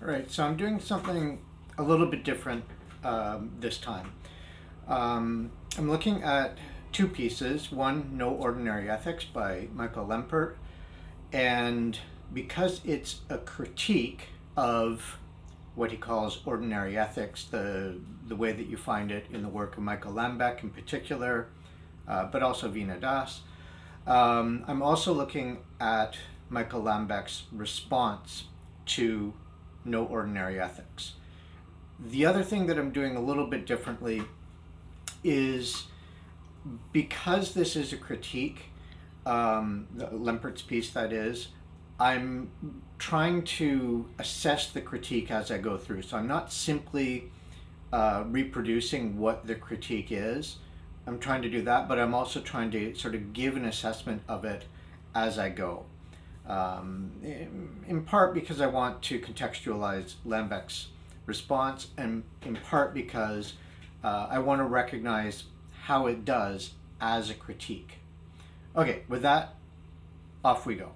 All right, so I'm doing something a little bit different this time. I'm looking at two pieces. One, No Ordinary Ethics by Michael Lempert. And because it's a critique of what he calls ordinary ethics, the way that you find it in the work of Michael Lambek in particular, but also Vina Das. I'm also looking at Michael Lambek's response to No Ordinary Ethics. The other thing that I'm doing a little bit differently is because this is a critique, Lempert's piece that is, I'm trying to assess the critique as I go through. So I'm not simply reproducing what the critique is. I'm trying to do that, but I'm also trying to sort of give an assessment of it as I go. In part because I want to contextualize Lambek's response, and in part because I want to recognize how it does as a critique. Okay, with that, off we go.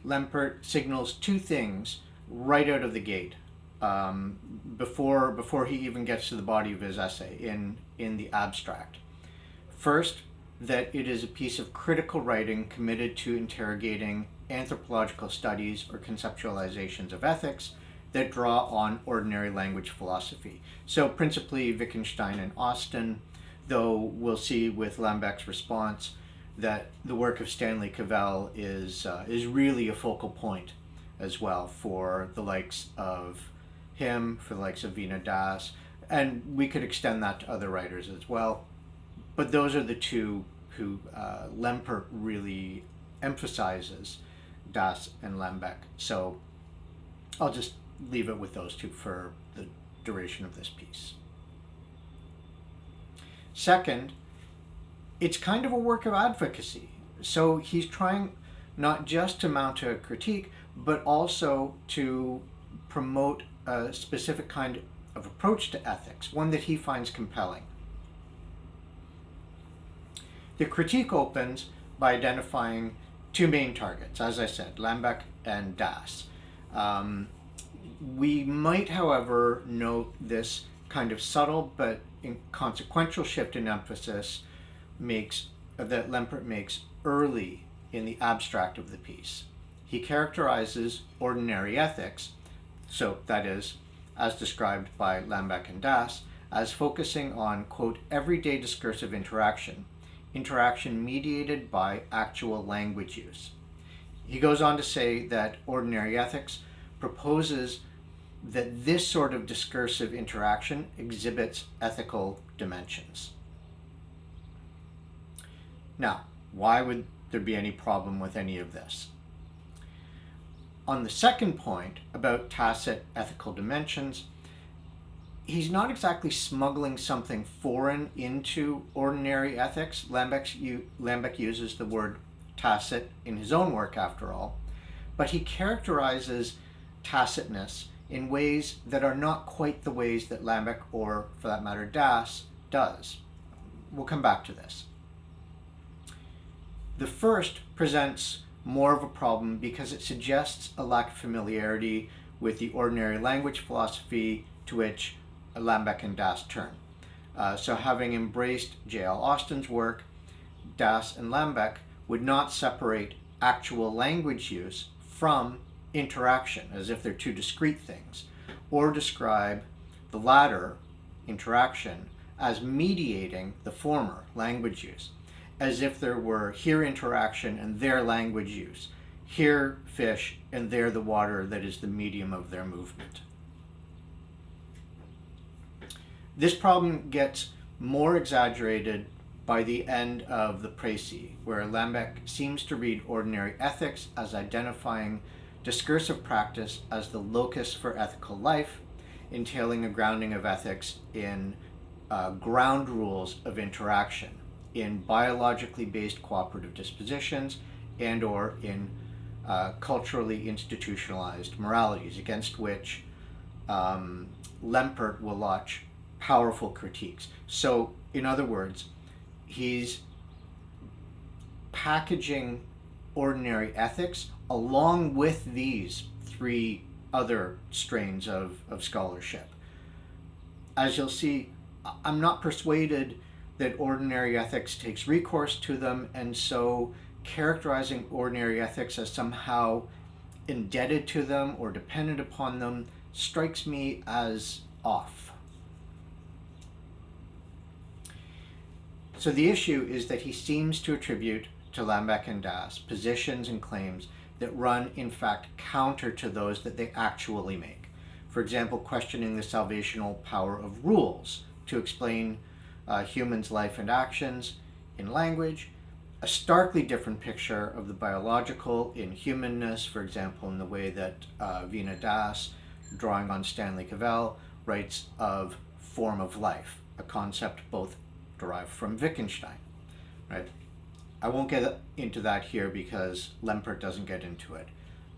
Lempert, signals two things right out of the gate before he even gets to the body of his essay in the abstract. First, that it is a piece of critical writing committed to interrogating anthropological studies or conceptualizations of ethics that draw on ordinary language philosophy. So principally Wittgenstein and Austin, though we'll see with Lambek's response that the work of Stanley Cavell is really a focal point as well for the likes of him, for the likes of Vina Das, and we could extend that to other writers as well. But those are the two who Lempert really emphasizes, Das and Lambek. So I'll just leave it with those two for the duration of this piece. Second, it's kind of a work of advocacy. So he's trying not just to mount a critique, but also to promote a specific kind of approach to ethics, one that he finds compelling. The critique opens by identifying two main targets, as I said, Lambek and Das. We might, however, note this kind of subtle but inconsequential shift in emphasis that Lempert makes early in the abstract of the piece. He characterizes ordinary ethics, so that is, as described by Lambek and Das, as focusing on, quote, everyday discursive interaction mediated by actual language use. He goes on to say that ordinary ethics proposes that this sort of discursive interaction exhibits ethical dimensions. Now, why would there be any problem with any of this? On the second point about tacit ethical dimensions, he's not exactly smuggling something foreign into ordinary ethics. Lambek uses the word tacit in his own work, after all, but he characterizes tacitness in ways that are not quite the ways that Lambek, or for that matter Das, does. We'll come back to this. The first presents more of a problem because it suggests a lack of familiarity with the ordinary language philosophy to which Lambek and Das turn. So having embraced J.L. Austin's work, Das and Lambek would not separate actual language use from interaction as if they're two discrete things, or describe the latter, interaction, as mediating the former, language use, as if there were here interaction and there language use, here fish and there the water that is the medium of their movement. This problem gets more exaggerated by the end of the Précis, where Lambek seems to read ordinary ethics as identifying discursive practice as the locus for ethical life, entailing a grounding of ethics in ground rules of interaction, in biologically based cooperative dispositions, and or in culturally institutionalized moralities, against which Lempert will launch powerful critiques. So, in other words, he's packaging ordinary ethics along with these three other strains of scholarship. As you'll see, I'm not persuaded that ordinary ethics takes recourse to them, and so characterizing ordinary ethics as somehow indebted to them or dependent upon them strikes me as off. So the issue is that he seems to attribute to Lambek and Das positions and claims that run in fact counter to those that they actually make. For example, questioning the salvational power of rules to explain humans' life and actions in language, a starkly different picture of the biological in humanness, for example, in the way that Vina Das, drawing on Stanley Cavell, writes of form of life, a concept both derived from Wittgenstein, right? I won't get into that here because Lempert doesn't get into it,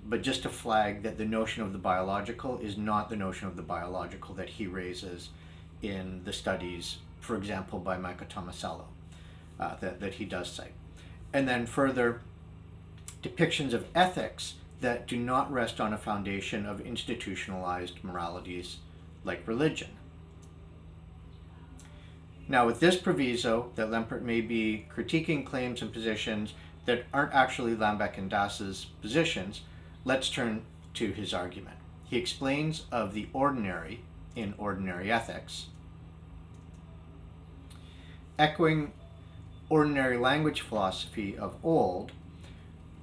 but just to flag that the notion of the biological is not the notion of the biological that he raises in the studies, for example, by Michael Tomasello, that he does cite. And then further, depictions of ethics that do not rest on a foundation of institutionalized moralities like religion. Now, with this proviso that Lempert may be critiquing claims and positions that aren't actually Lambek and Das's positions, let's turn to his argument. He explains of the ordinary in ordinary ethics, echoing ordinary language philosophy of old,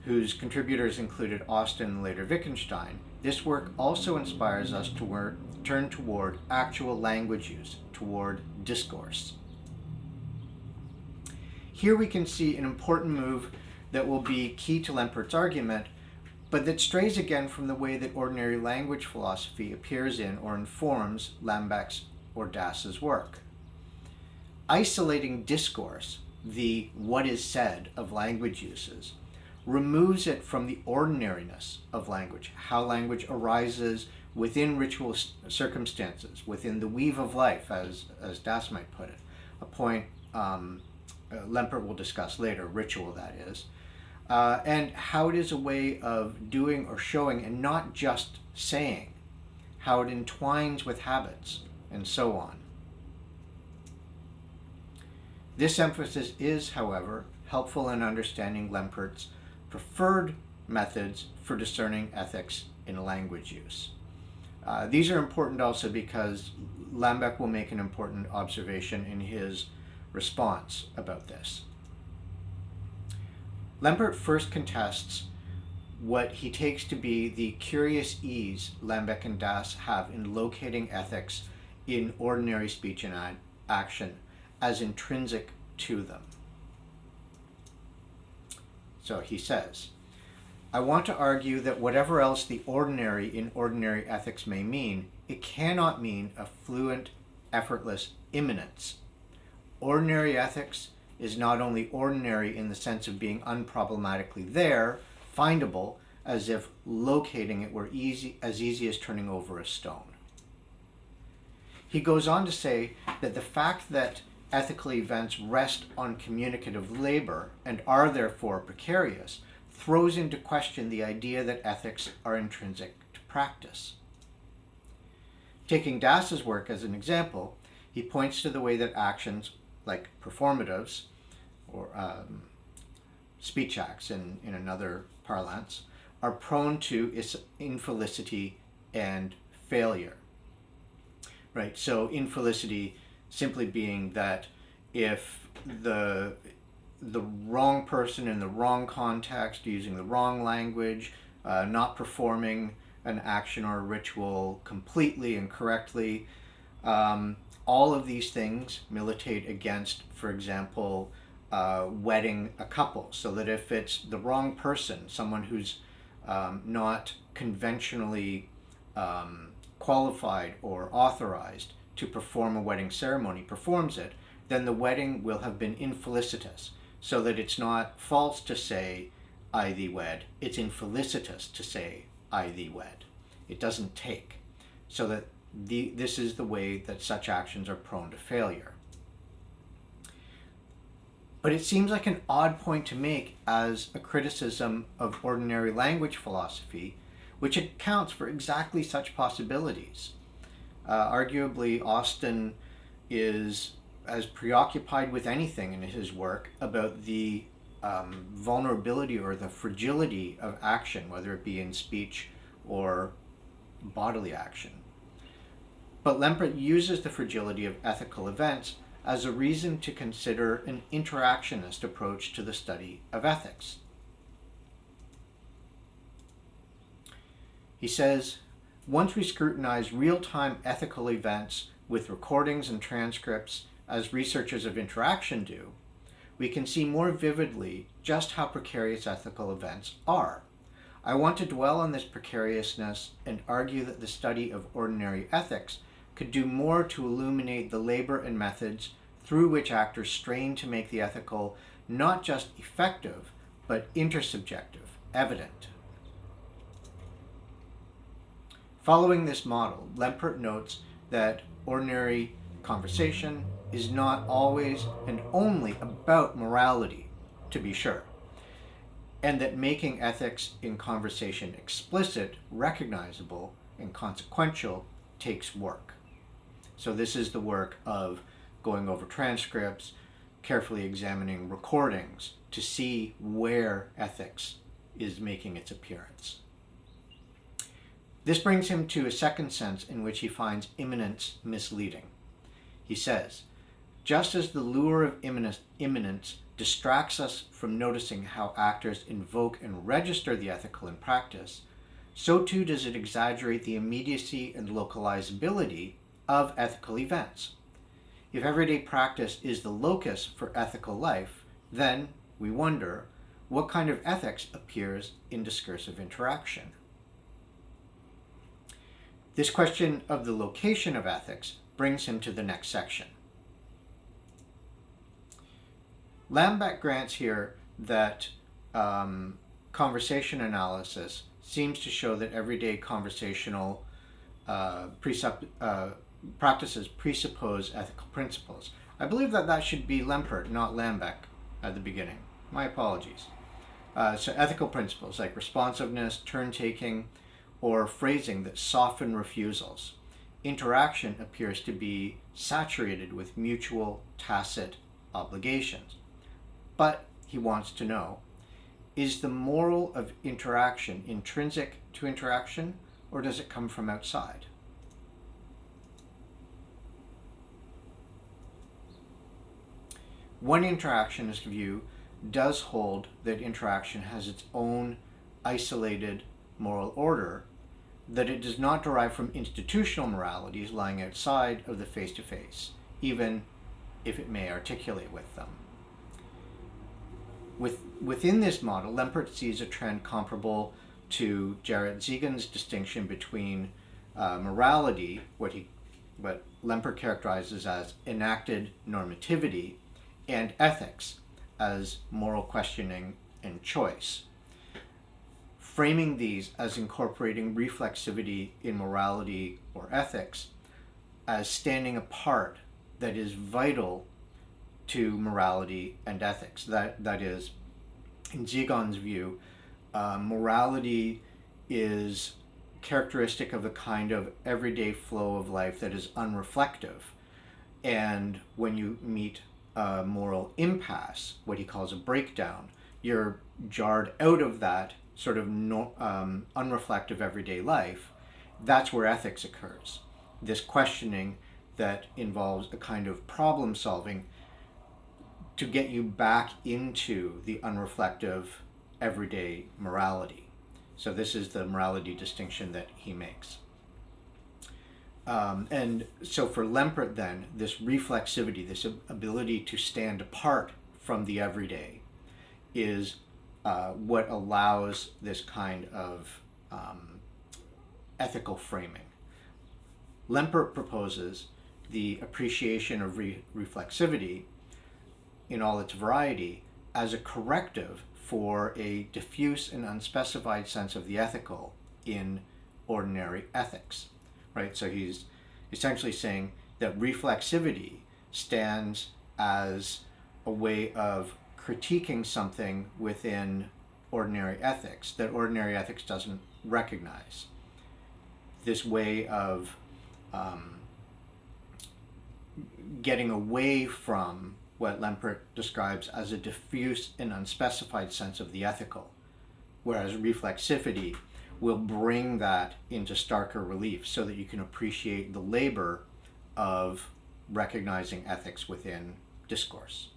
whose contributors included Austin and later Wittgenstein. This work also inspires us to turn toward actual language use, toward discourse. Here we can see an important move that will be key to Lempert's argument, but that strays again from the way that ordinary language philosophy appears in or informs Lambek's or Das's work. Isolating discourse, the what is said of language uses, removes it from the ordinariness of language, how language arises within ritual circumstances, within the weave of life, as Das might put it, a point Lempert will discuss later, ritual that is, and how it is a way of doing or showing and not just saying, how it entwines with habits, and so on. This emphasis is, however, helpful in understanding Lempert's preferred methods for discerning ethics in language use. These are important also because Lambek will make an important observation in his response about this. Lempert first contests what he takes to be the curious ease Lambek and Das have in locating ethics in ordinary speech and action as intrinsic to them. So he says, I want to argue that whatever else the ordinary in ordinary ethics may mean, it cannot mean a fluent, effortless immanence. Ordinary ethics is not only ordinary in the sense of being unproblematically there, findable, as if locating it were easy as turning over a stone. He goes on to say that the fact that ethical events rest on communicative labor and are therefore precarious throws into question the idea that ethics are intrinsic to practice. Taking Das's work as an example, he points to the way that actions like performatives or speech acts in another parlance are prone to infelicity and failure. Right, so infelicity simply being that if the wrong person in the wrong context, using the wrong language, not performing an action or a ritual completely and correctly, all of these things militate against, for example, wedding a couple. So that if it's the wrong person, someone who's not conventionally qualified or authorized to perform a wedding ceremony performs it, then the wedding will have been infelicitous, so that it's not false to say, I thee wed, it's infelicitous to say, I thee wed. It doesn't take. So that this is the way that such actions are prone to failure. But it seems like an odd point to make as a criticism of ordinary language philosophy, which accounts for exactly such possibilities. Arguably, Austin is as preoccupied with anything in his work about the vulnerability or the fragility of action, whether it be in speech or bodily action. But Lempert uses the fragility of ethical events as a reason to consider an interactionist approach to the study of ethics. He says, once we scrutinize real-time ethical events with recordings and transcripts, as researchers of interaction do, we can see more vividly just how precarious ethical events are. I want to dwell on this precariousness and argue that the study of ordinary ethics could do more to illuminate the labor and methods through which actors strain to make the ethical not just effective, but intersubjective, evident. Following this model, Lempert notes that ordinary conversation is not always and only about morality, to be sure, and that making ethics in conversation explicit, recognizable, and consequential takes work. So this is the work of going over transcripts, carefully examining recordings to see where ethics is making its appearance. This brings him to a second sense in which he finds immanence misleading. He says, just as the lure of immanence distracts us from noticing how actors invoke and register the ethical in practice, so too does it exaggerate the immediacy and localizability of ethical events. If everyday practice is the locus for ethical life, then, we wonder, what kind of ethics appears in discursive interaction? This question of the location of ethics brings him to the next section. Lambek grants here that conversation analysis seems to show that everyday conversational practices presuppose ethical principles. I believe that should be Lempert, not Lambek, at the beginning. My apologies. So ethical principles like responsiveness, turn-taking, or phrasing that soften refusals. Interaction appears to be saturated with mutual, tacit obligations. But, he wants to know, is the moral of interaction intrinsic to interaction, or does it come from outside? One interactionist view does hold that interaction has its own isolated moral order, that it does not derive from institutional moralities lying outside of the face-to-face, even if it may articulate with them. Within this model, Lempert sees a trend comparable to Jarrett Ziegen's distinction between morality, what Lempert characterizes as enacted normativity, and ethics as moral questioning and choice, framing these as incorporating reflexivity in morality or ethics as standing apart, that is vital to morality and ethics. That is, in Ziegen's view, morality is characteristic of the kind of everyday flow of life that is unreflective. And when you meet a moral impasse, what he calls a breakdown, you're jarred out of that sort of unreflective everyday life. That's where ethics occurs. This questioning that involves a kind of problem solving to get you back into the unreflective everyday morality. So this is the morality distinction that he makes. And so for Lempert then, this reflexivity, this ability to stand apart from the everyday is what allows this kind of ethical framing. Lempert proposes the appreciation of reflexivity in all its variety as a corrective for a diffuse and unspecified sense of the ethical in ordinary ethics, right? So he's essentially saying that reflexivity stands as a way of critiquing something within ordinary ethics that ordinary ethics doesn't recognize. This way of getting away from what Lempert describes as a diffuse and unspecified sense of the ethical, whereas reflexivity will bring that into starker relief so that you can appreciate the labor of recognizing ethics within discourse.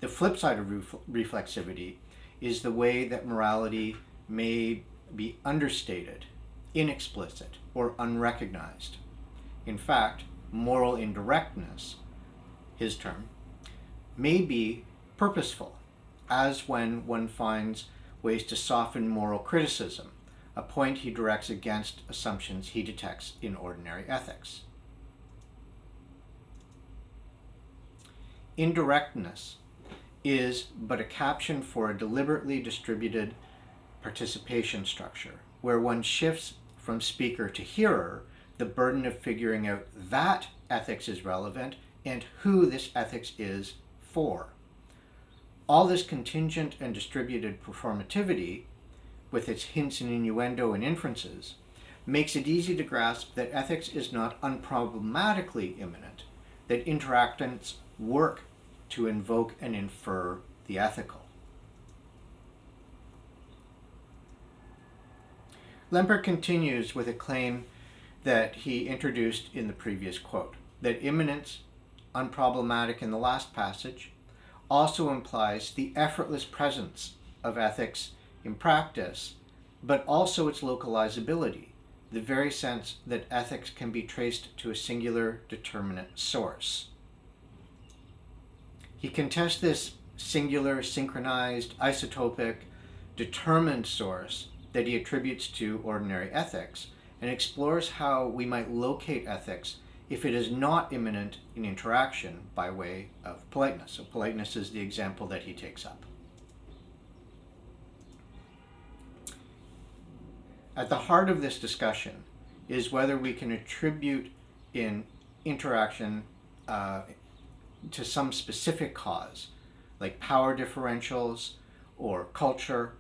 The flip side of reflexivity is the way that morality may be understated, inexplicit, or unrecognized. In fact, moral indirectness, his term, may be purposeful, as when one finds ways to soften moral criticism, a point he directs against assumptions he detects in ordinary ethics. Indirectness is but a caption for a deliberately distributed participation structure, where one shifts from speaker to hearer the burden of figuring out that ethics is relevant and who this ethics is for. All this contingent and distributed performativity, with its hints and innuendo and inferences, makes it easy to grasp that ethics is not unproblematically immanent, that interactants work to invoke and infer the ethical. Lempert continues with a claim that he introduced in the previous quote, that immanence, unproblematic in the last passage, also implies the effortless presence of ethics in practice, but also its localizability, the very sense that ethics can be traced to a singular determinate source. He contests this singular, synchronized, isotopic, determined source that he attributes to ordinary ethics, and explores how we might locate ethics if it is not immanent in interaction by way of politeness. So politeness is the example that he takes up. At the heart of this discussion is whether we can attribute in interaction to some specific cause, like power differentials or culture.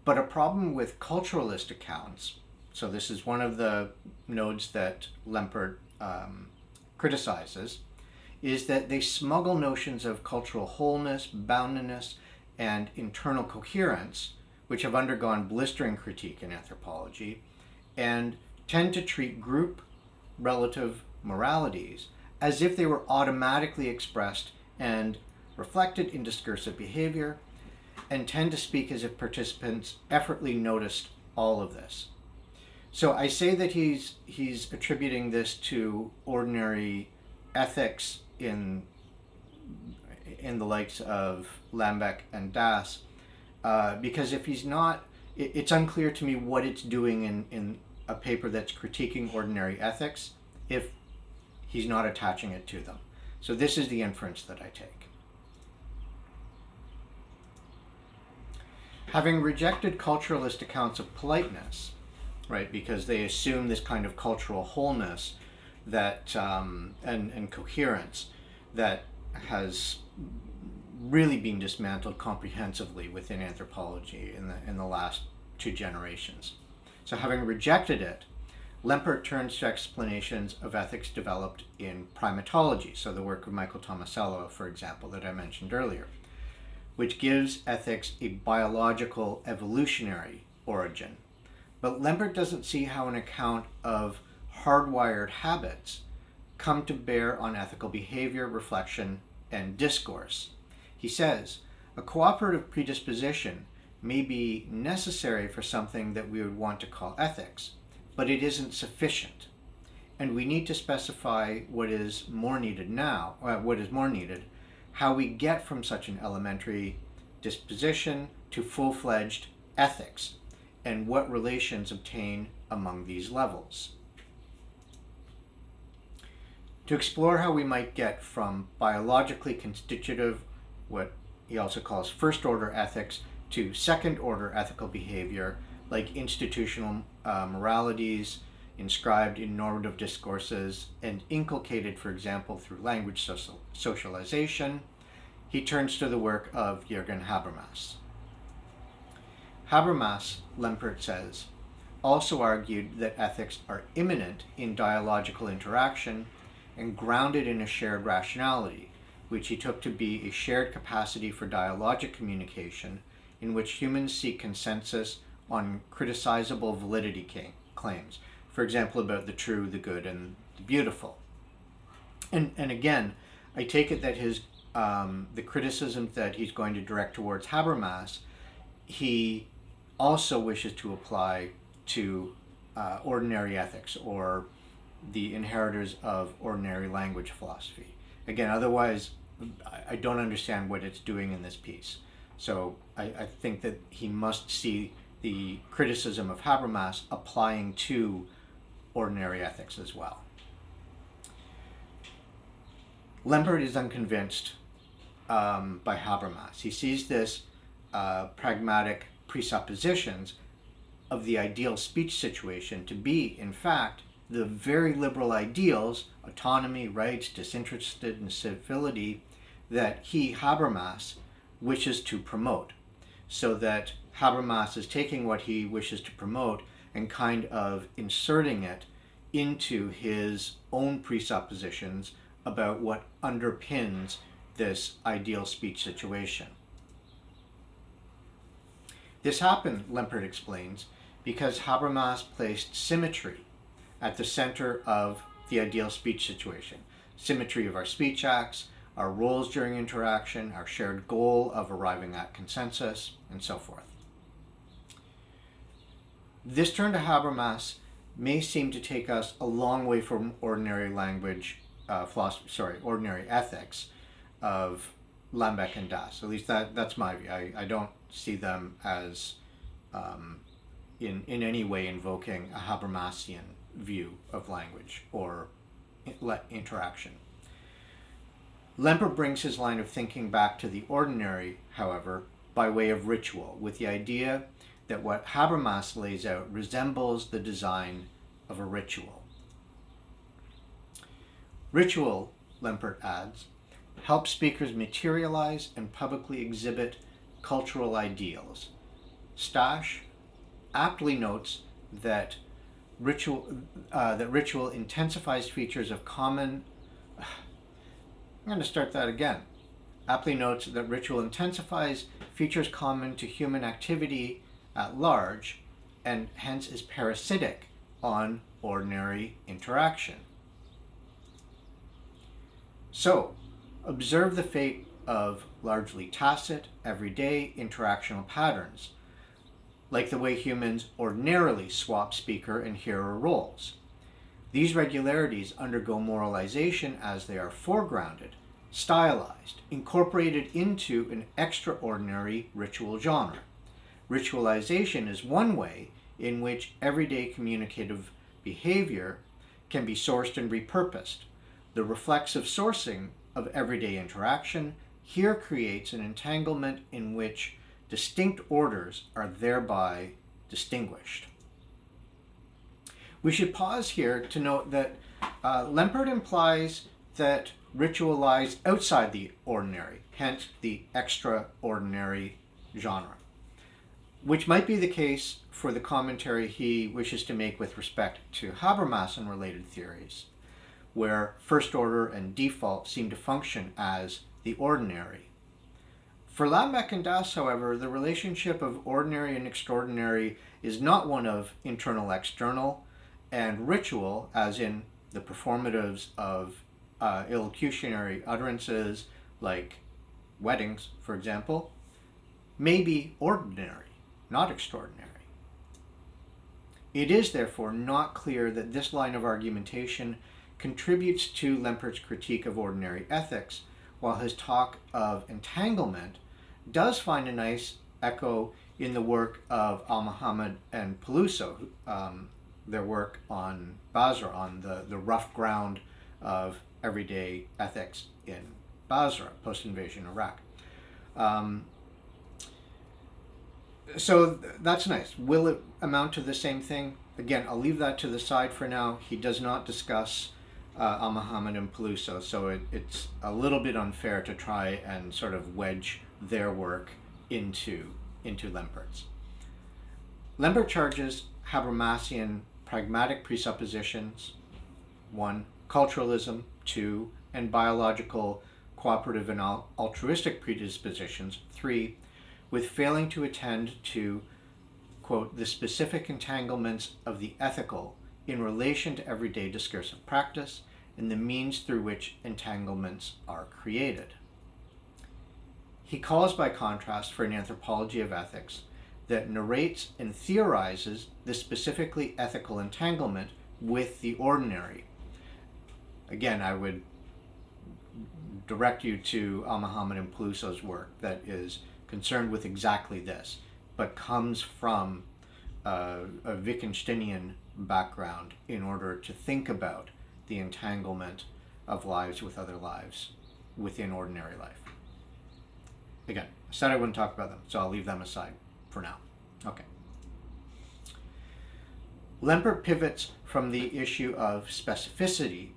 But a problem with culturalist accounts, so this is one of the nodes that Lempert criticizes, is that they smuggle notions of cultural wholeness, boundedness, and internal coherence, which have undergone blistering critique in anthropology, and tend to treat group relative moralities as if they were automatically expressed and reflected in discursive behavior, and tend to speak as if participants effortlessly noticed all of this. So I say that he's attributing this to ordinary ethics in the likes of Lambek and Das, because if he's not, it's unclear to me what it's doing in a paper that's critiquing ordinary ethics if he's not attaching it to them. So this is the inference that I take. Having rejected culturalist accounts of politeness, right, because they assume this kind of cultural wholeness that and coherence that has really been dismantled comprehensively within anthropology in the last 2 generations. So having rejected it, Lempert turns to explanations of ethics developed in primatology, so the work of Michael Tomasello, for example, that I mentioned earlier, which gives ethics a biological evolutionary origin. But Lempert doesn't see how an account of hardwired habits come to bear on ethical behavior, reflection, and discourse. He says, a cooperative predisposition may be necessary for something that we would want to call ethics, but it isn't sufficient. And we need to specify what is more needed, how we get from such an elementary disposition to full-fledged ethics, and what relations obtain among these levels. To explore how we might get from biologically constitutive, what he also calls first-order ethics, to second-order ethical behavior, like institutional moralities, inscribed in normative discourses, and inculcated, for example, through language socialization, he turns to the work of Jürgen Habermas. Habermas, Lempert says, also argued that ethics are immanent in dialogical interaction and grounded in a shared rationality, which he took to be a shared capacity for dialogic communication in which humans seek consensus on criticizable validity claims, for example, about the true, the good, and the beautiful. And again, I take it that his the criticisms that he's going to direct towards Habermas, he also wishes to apply to ordinary ethics, or the inheritors of ordinary language philosophy. Again, otherwise, I don't understand what it's doing in this piece. So I think that he must see the criticism of Habermas applying to ordinary ethics as well. Lempert is unconvinced by Habermas. He sees this pragmatic presuppositions of the ideal speech situation to be, in fact, the very liberal ideals, autonomy, rights, disinterested and civility, that he, Habermas, wishes to promote. So that Habermas is taking what he wishes to promote and kind of inserting it into his own presuppositions about what underpins this ideal speech situation. This happened, Lempert explains, because Habermas placed symmetry at the center of the ideal speech situation. Symmetry of our speech acts, our roles during interaction, our shared goal of arriving at consensus, and so forth. This turn to Habermas may seem to take us a long way from ordinary language ordinary ethics of Lambek and Das. At least that's my view. I don't see them as in any way invoking a Habermasian view of language or interaction. Lempert brings his line of thinking back to the ordinary, however, by way of ritual, with the idea that what Habermas lays out resembles the design of a ritual. Ritual, Lempert adds, helps speakers materialize and publicly exhibit cultural ideals. Stash aptly notes that ritual intensifies features of common. I'm going to start that again. Aptly notes that ritual intensifies features common to human activity at large, and hence is parasitic on ordinary interaction. So, observe the fate of largely tacit, everyday interactional patterns, like the way humans ordinarily swap speaker and hearer roles. These regularities undergo moralization as they are foregrounded, stylized, incorporated into an extraordinary ritual genre. Ritualization is one way in which everyday communicative behavior can be sourced and repurposed. The reflexive sourcing of everyday interaction here creates an entanglement in which distinct orders are thereby distinguished. We should pause here to note that Lempert implies that ritual lies outside the ordinary, hence the extraordinary genre, which might be the case for the commentary he wishes to make with respect to Habermas and related theories, where first order and default seem to function as the ordinary. For Lambek and Das, however, the relationship of ordinary and extraordinary is not one of internal-external, and ritual, as in the performatives of illocutionary utterances like weddings, for example, may be ordinary, not extraordinary. It is therefore not clear that this line of argumentation contributes to Lempert's critique of ordinary ethics, while his talk of entanglement does find a nice echo in the work of Al-Muhammad and Peluso, their work on Basra, on the rough ground of everyday ethics in Basra, post-invasion Iraq. So that's nice. Will it amount to the same thing? again, I'll leave that to the side for now. He does not discuss Al-Muhammad and Peluso, so it's a little bit unfair to try and sort of wedge their work into Lempert's. Lempert charges Habermasian pragmatic presuppositions, 1, culturalism, 2, and biological, cooperative, and altruistic predispositions, 3, with failing to attend to, quote, the specific entanglements of the ethical in relation to everyday discursive practice and the means through which entanglements are created. He calls, by contrast, for an anthropology of ethics that narrates and theorizes the specifically ethical entanglement with the ordinary. Again, I would direct you to Al-Muhammad and Peluso's work that is concerned with exactly this, but comes from a Wittgensteinian background in order to think about the entanglement of lives with other lives within ordinary life. Again, I said I wouldn't talk about them, so I'll leave them aside for now. Okay. Lempert pivots from the issue of specificity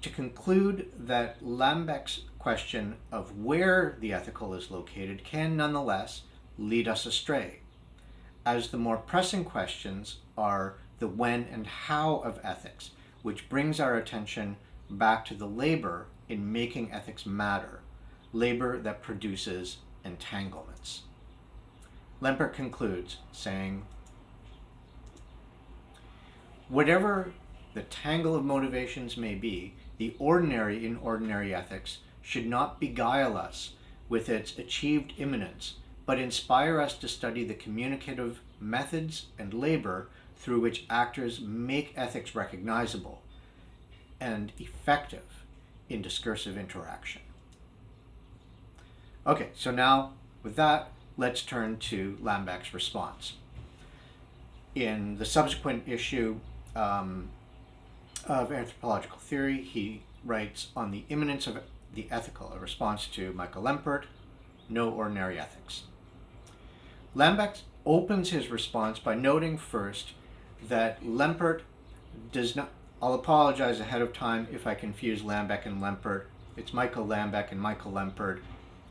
to conclude that Lambek's question of where the ethical is located can nonetheless lead us astray, as the more pressing questions are the when and how of ethics, which brings our attention back to the labor in making ethics matter, labor that produces entanglements. Lempert concludes saying, whatever the tangle of motivations may be, the ordinary in ordinary ethics should not beguile us with its achieved immanence, but inspire us to study the communicative methods and labor through which actors make ethics recognizable and effective in discursive interaction. Okay, so now with that, let's turn to Lambek's response. In the subsequent issue of Anthropological Theory, he writes on the immanence of the ethical, a response to Michael Lempert, No Ordinary Ethics. Lambek opens his response by noting first that Lempert does not, I'll apologize ahead of time if I confuse Lambek and Lempert. It's Michael Lambek and Michael Lempert.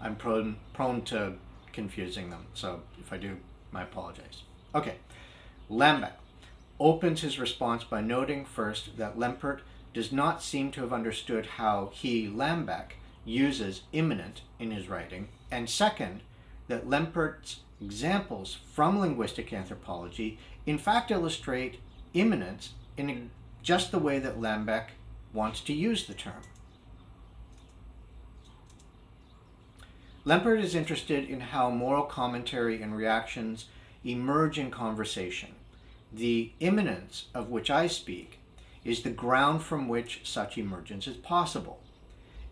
I'm prone to confusing them, so if I do, I apologize. Okay, Lambek opens his response by noting first that Lempert does not seem to have understood how he, Lambek, uses immanent in his writing, and second, that Lempert's examples from linguistic anthropology in fact illustrate immanence in just the way that Lambek wants to use the term. Lempert is interested in how moral commentary and reactions emerge in conversation. The immanence of which I speak is the ground from which such emergence is possible.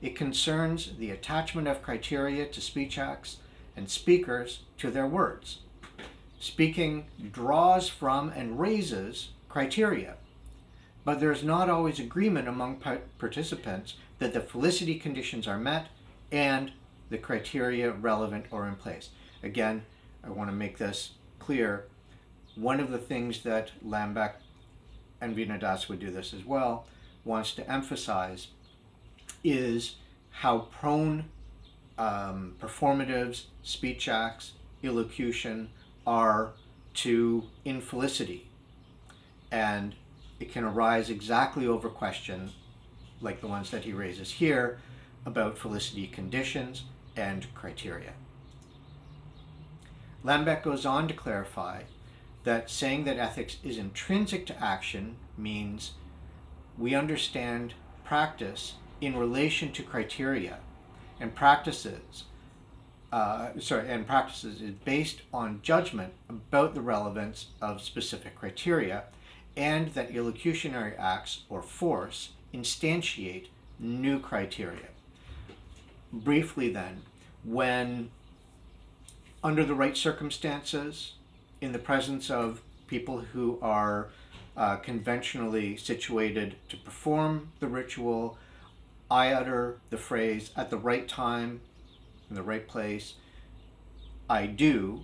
It concerns the attachment of criteria to speech acts and speakers to their words. Speaking draws from and raises criteria, but there is not always agreement among participants that the felicity conditions are met and the criteria relevant or in place. Again, I want to make this clear. One of the things that Lambek, and Vinadas would do this as well, wants to emphasize is how prone performatives, speech acts, elocution are to infelicity. And it can arise exactly over questions like the ones that he raises here about felicity conditions and criteria. Lambek goes on to clarify that saying that ethics is intrinsic to action means we understand practice in relation to criteria, and practices is based on judgment about the relevance of specific criteria, and that elocutionary acts or force instantiate new criteria. Briefly then, when under the right circumstances, in the presence of people who are conventionally situated to perform the ritual, I utter the phrase at the right time, in the right place, I do,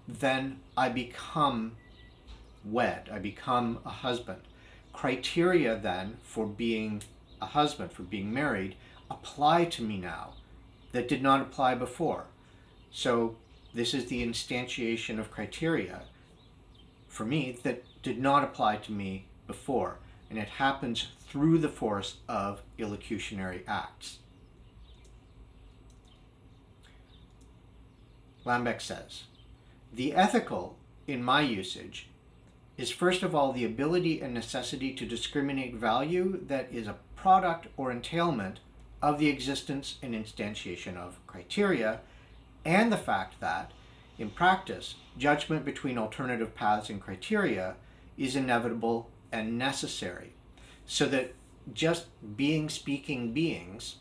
then I become wed, I become a husband. Criteria then for being a husband, for being married, apply to me now that did not apply before. So this is the instantiation of criteria for me that did not apply to me before, and it happens through the force of illocutionary acts. Lambek says, the ethical, in my usage, is first of all the ability and necessity to discriminate value that is a product or entailment of the existence and instantiation of criteria, and the fact that, in practice, judgment between alternative paths and criteria is inevitable and necessary, so that just being speaking beings,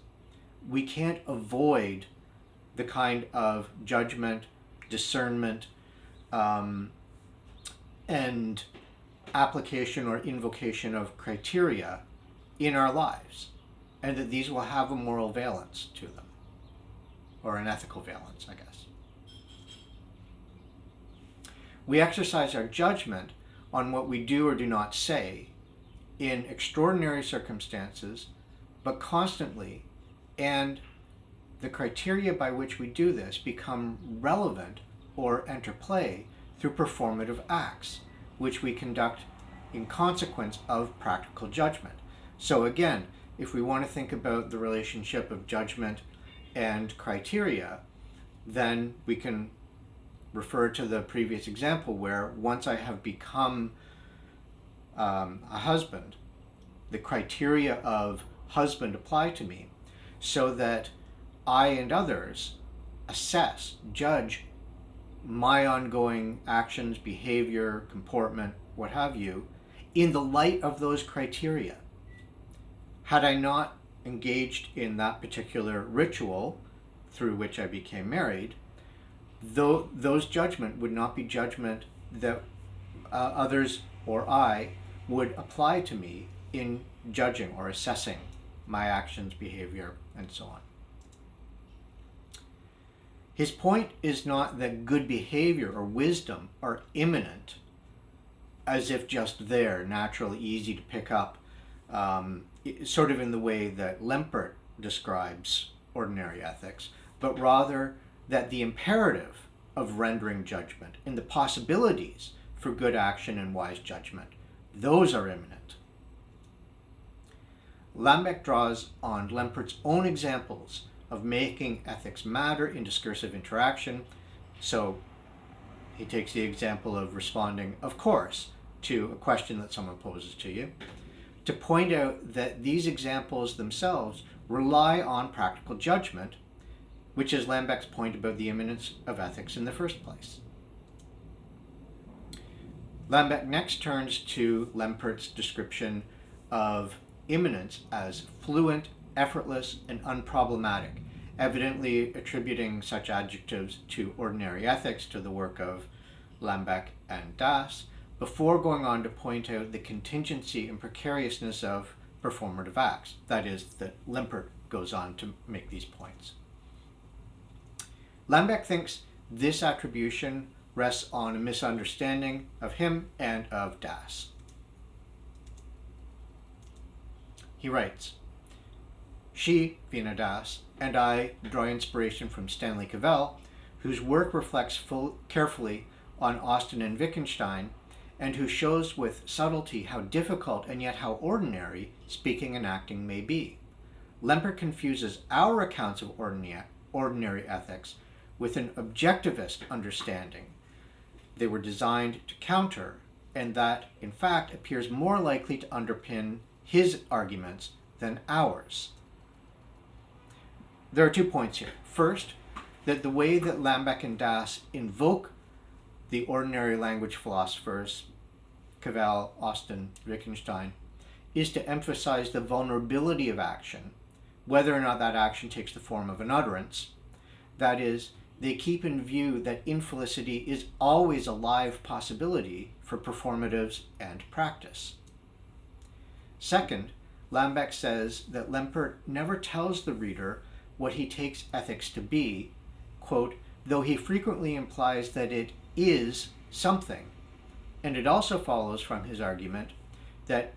we can't avoid the kind of judgment, discernment, and application or invocation of criteria in our lives, and that these will have a moral valence to them, or an ethical valence, I guess. We exercise our judgment on what we do or do not say in extraordinary circumstances, but constantly, and the criteria by which we do this become relevant or enter play through performative acts, which we conduct in consequence of practical judgment. So again, if we want to think about the relationship of judgment and criteria, then we can refer to the previous example where once I have become a husband, the criteria of husband apply to me, so that I and others assess, judge my ongoing actions, behavior, comportment, what have you, in the light of those criteria. Had I not engaged in that particular ritual through which I became married, those judgment would not be judgment that others or I would apply to me in judging or assessing my actions, behavior, and so on. His point is not that good behavior or wisdom are immanent, as if just there, naturally easy to pick up, sort of in the way that Lempert describes ordinary ethics, but rather that the imperative of rendering judgment and the possibilities for good action and wise judgment, those are immanent. Lambek draws on Lempert's own examples of making ethics matter in discursive interaction. So he takes the example of responding, of course, to a question that someone poses to you, to point out that these examples themselves rely on practical judgment, which is Lambek's point about the immanence of ethics in the first place. Lambek next turns to Lempert's description of immanence as fluent, effortless, and unproblematic, evidently attributing such adjectives to ordinary ethics, to the work of Lambek and Das, before going on to point out the contingency and precariousness of performative acts. That is, that Lempert goes on to make these points. Lambek thinks this attribution rests on a misunderstanding of him and of Das. He writes, she, Vina Das, and I draw inspiration from Stanley Cavell, whose work reflects carefully on Austin and Wittgenstein, and who shows with subtlety how difficult and yet how ordinary speaking and acting may be. Lempert confuses our accounts of ordinary ethics with an objectivist understanding they were designed to counter, and that, in fact, appears more likely to underpin his arguments than ours. There are 2 points here. First, that the way that Lambek and Das invoke the ordinary language philosophers, Cavell, Austin, Wittgenstein, is to emphasize the vulnerability of action, whether or not that action takes the form of an utterance. That is, they keep in view that infelicity is always a live possibility for performatives and practice. Second, Lambek says that Lempert never tells the reader what he takes ethics to be, quote, though he frequently implies that it is something, And it also follows from his argument that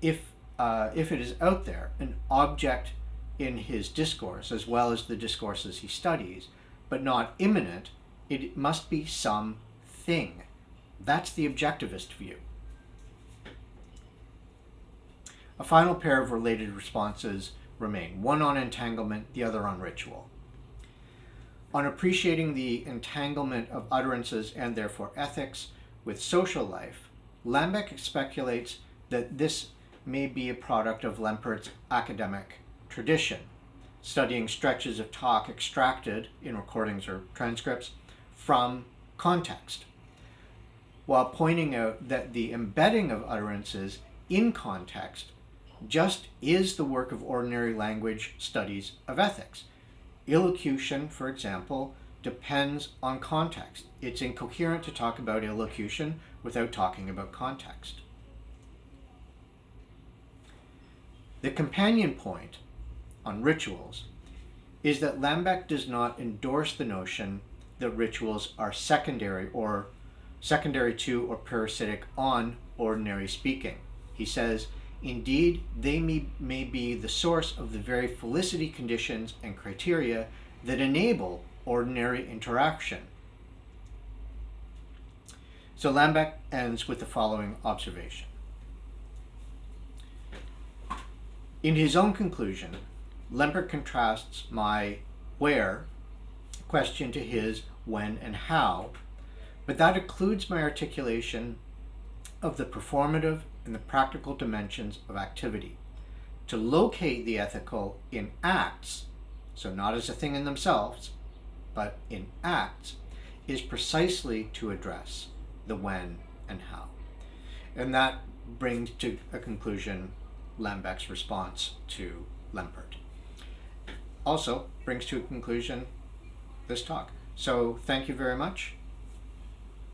if it is out there, an object in his discourse, as well as the discourses he studies, but not immanent, it must be some thing. That's the objectivist view. A final pair of related responses remain, one on entanglement, the other on ritual. On appreciating the entanglement of utterances and therefore ethics with social life, Lambek speculates that this may be a product of Lempert's academic tradition, studying stretches of talk extracted in recordings or transcripts from context, while pointing out that the embedding of utterances in context just is the work of ordinary language studies of ethics. Illocution, for example, depends on context. It's incoherent to talk about illocution without talking about context. The companion point on rituals is that Lambek does not endorse the notion that rituals are secondary to or parasitic on ordinary speaking. He says, indeed, they may be the source of the very felicity conditions and criteria that enable ordinary interaction. So Lambek ends with the following observation. In his own conclusion, Lempert contrasts my where question to his when and how, but that includes my articulation of the performative and the practical dimensions of activity. To locate the ethical in acts, so not as a thing in themselves, but in acts, is precisely to address the when and how. And that brings to a conclusion Lambek's response to Lempert. Also brings to a conclusion this talk. So thank you very much.